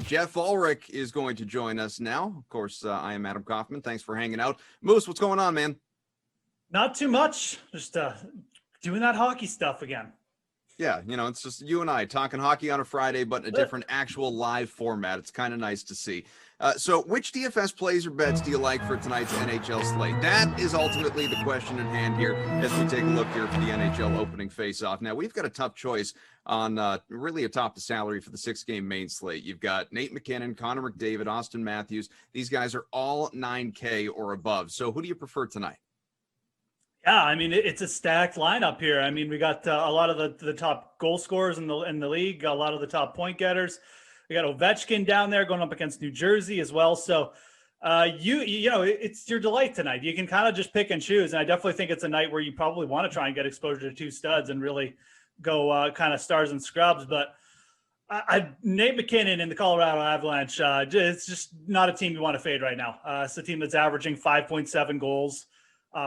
Geoff Ulrich is going to join us now. Of course, I am Adam Kaufman. Thanks for hanging out. Moose, what's going on, man? Not too much. Just doing that hockey stuff again. Yeah, it's just you and I talking hockey on a Friday, but in a different actual live format. It's kind of nice to see. So which DFS plays or bets do you like for tonight's NHL slate? That is ultimately the question in hand here as we take a look here for the NHL opening face-off. Now, we've got a tough choice on really atop the salary for the 6-game main slate. You've got Nate McKinnon, Connor McDavid, Austin Matthews. These guys are all 9K or above. So who do you prefer tonight? Yeah, I mean, it's a stacked lineup here. I mean, we got a lot of the top goal scorers in the league, a lot of the top point getters. We got Ovechkin down there going up against New Jersey as well. So, it's your delight tonight. You can kind of just pick and choose. And I definitely think it's a night where you probably want to try and get exposure to two studs and really go kind of stars and scrubs. But Nate McKinnon in the Colorado Avalanche, it's just not a team you want to fade right now. It's a team that's averaging 5.7 goals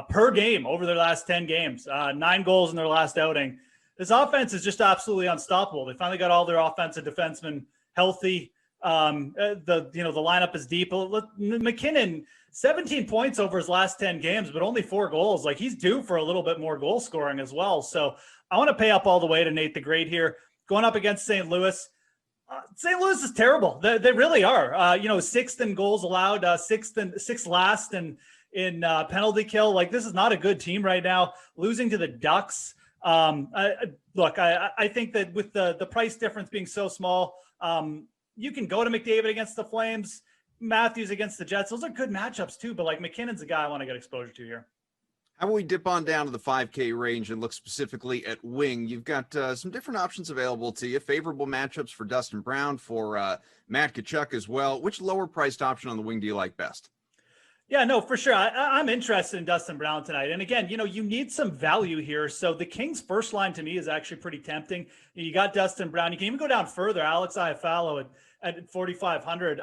per game over their last 10 games, 9 goals in their last outing. This offense is just absolutely unstoppable. They finally got all their offensive defensemen healthy. The lineup is deep. McKinnon, 17 points over his last 10 games, but only 4 goals. Like, he's due for a little bit more goal scoring as well. So I want to pay up all the way to Nate the Great here. Going up against St. Louis. St. Louis is terrible. They really are. Sixth in goals allowed, sixth last in penalty kill. Like, this is not a good team right now. Losing to the Ducks. I think that with the price difference being so small, you can go to McDavid against the Flames, Matthews against the Jets. Those are good matchups too, but like, McKinnon's a guy I want to get exposure to here. How about we dip on down to the 5K range and look specifically at wing? You've got some different options available to you. Favorable matchups for Dustin Brown, for Matt Tkachuk as well. Which lower priced option on the wing do you like best? Yeah, no, for sure. I'm interested in Dustin Brown tonight. And again, you need some value here. So the Kings' first line to me is actually pretty tempting. You got Dustin Brown. You can even go down further. Alex Iafallo at 4,500.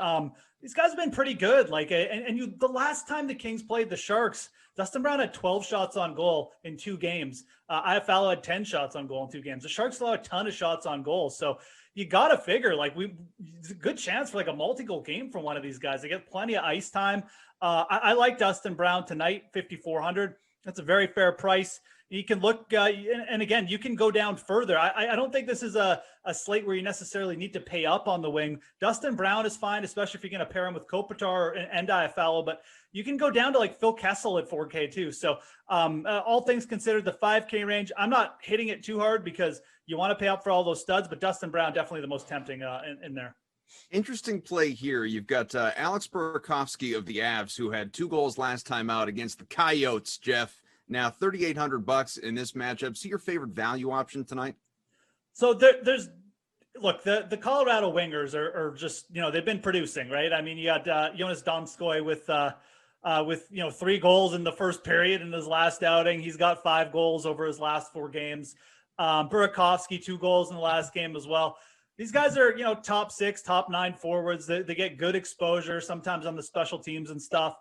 These guys have been pretty good. The last time the Kings played the Sharks, Dustin Brown had 12 shots on goal in 2 games. Iafallo had 10 shots on goal in 2 games. The Sharks allow a ton of shots on goal. So you got to figure, it's a good chance for a multi-goal game from one of these guys. They get plenty of ice time. I like Dustin Brown tonight, 5,400. That's a very fair price. You can look, and again, you can go down further. I don't think this is a slate where you necessarily need to pay up on the wing. Dustin Brown is fine, especially if you're going to pair him with Kopitar and Iafallo, but you can go down to Phil Kessel at 4K too. So all things considered, the 5K range, I'm not hitting it too hard because you want to pay up for all those studs, but Dustin Brown, definitely the most tempting in there. Interesting play here. You've got Alex Burakovsky of the Avs, who had 2 goals last time out against the Coyotes, Geoff. Now $3,800 in this matchup. See your favorite value option tonight? So there's the Colorado wingers are just, they've been producing, right? I mean, you got Jonas Donskoy with 3 goals in the first period in his last outing. He's got 5 goals over his last 4 games. Burakovsky, 2 goals in the last game as well. These guys are, top 6, top 9 forwards. They get good exposure sometimes on the special teams and stuff.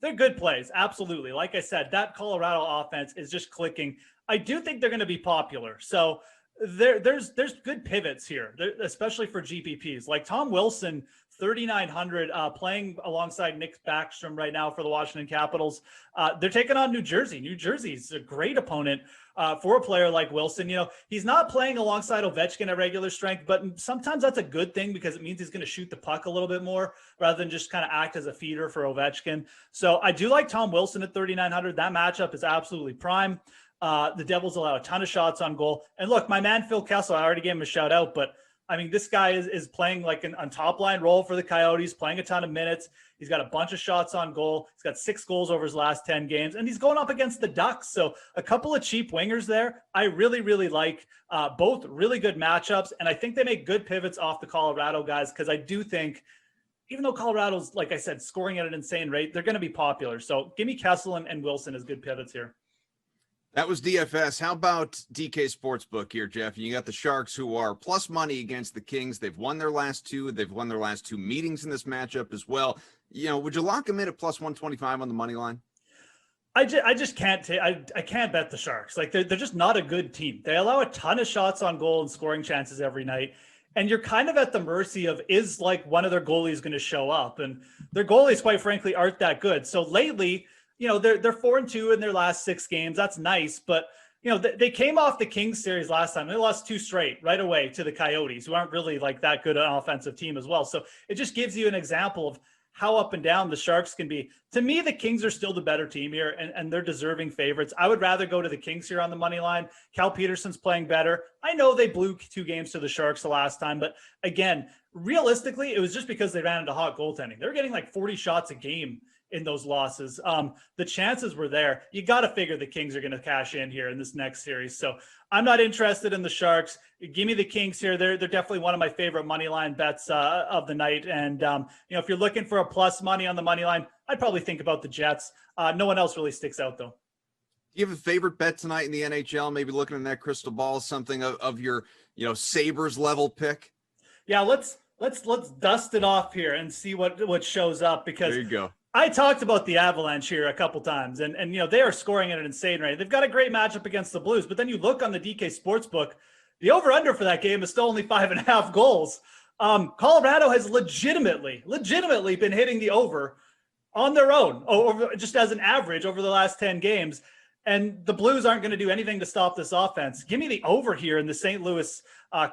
They're good plays. Absolutely. Like I said, that Colorado offense is just clicking. I do think they're going to be popular. So there's good pivots here, especially for GPPs. Like Tom Wilson, 3,900, playing alongside Nick Backstrom right now for the Washington Capitals. They're taking on New Jersey. New Jersey's a great opponent for a player like Wilson. He's not playing alongside Ovechkin at regular strength, but sometimes that's a good thing because it means he's going to shoot the puck a little bit more rather than just kind of act as a feeder for Ovechkin. So I do like Tom Wilson at 3,900. That matchup is absolutely prime. The Devils allow a ton of shots on goal. And look, my man, Phil Kessel, I already gave him a shout out, but I mean, this guy is playing an top line role for the Coyotes, playing a ton of minutes. He's got a bunch of shots on goal. He's got 6 goals over his last 10 games, and he's going up against the Ducks. So a couple of cheap wingers there. I really, really like both really good matchups, and I think they make good pivots off the Colorado guys because I do think, even though Colorado's, like I said, scoring at an insane rate, they're going to be popular. So give me Kessel and Wilson as good pivots here. That was DFS. How about DK Sportsbook here, Geoff? You got the Sharks, who are plus money against the Kings. They've won their last 2. They've won their last 2 meetings in this matchup as well. Would you lock them in at plus 125 on the money line? I just can't I can't bet the Sharks. They're just not a good team. They allow a ton of shots on goal and scoring chances every night. And you're kind of at the mercy of, is like one of their goalies going to show up? And their goalies, quite frankly, aren't that good. So lately, they're 4-2 in their last 6 games. That's nice. But, they came off the Kings series last time. They lost 2 straight right away to the Coyotes, who aren't really like that good an offensive team as well. So it just gives you an example of how up and down the Sharks can be. To me, the Kings are still the better team here, and they're deserving favorites. I would rather go to the Kings here on the money line. Cal Peterson's playing better. I know they blew 2 games to the Sharks the last time, but again, realistically, it was just because they ran into hot goaltending. They're getting like 40 shots a game in those losses. The chances were there. You got to figure the Kings are going to cash in here in this next series. So I'm not interested in the Sharks. Give me the Kings here. They're definitely one of my favorite money line bets of the night. And, if you're looking for a plus money on the money line, I'd probably think about the Jets. No one else really sticks out, though. Do you have a favorite bet tonight in the NHL? Maybe looking in that crystal ball, something of your, Sabres level pick? Yeah, let's dust it off here and see what shows up, because there you go. I talked about the Avalanche here a couple times, and they are scoring at an insane rate. They've got a great matchup against the Blues, but then you look on the DK Sportsbook, the over-under for that game is still only 5.5 goals. Colorado has legitimately been hitting the over on their own, over just as an average over the last 10 games. And the Blues aren't going to do anything to stop this offense. Give me the over here in the St. Louis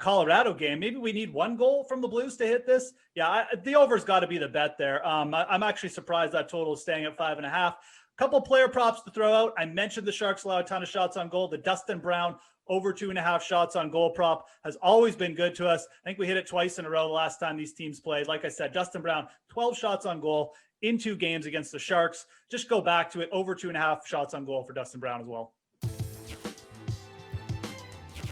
Colorado game. Maybe we need 1 goal from the Blues to hit this. Yeah, the over's got to be the bet there. I'm actually surprised that total is staying at 5.5. Couple player props to throw out. I mentioned the Sharks allow a ton of shots on goal. The Dustin Brown over 2.5 shots on goal prop has always been good to us. I think we hit it twice in a row the last time these teams played. Like I said, Dustin Brown, 12 shots on goal in 2 games against the Sharks. Just go back to it, over 2.5 shots on goal for Dustin Brown as well.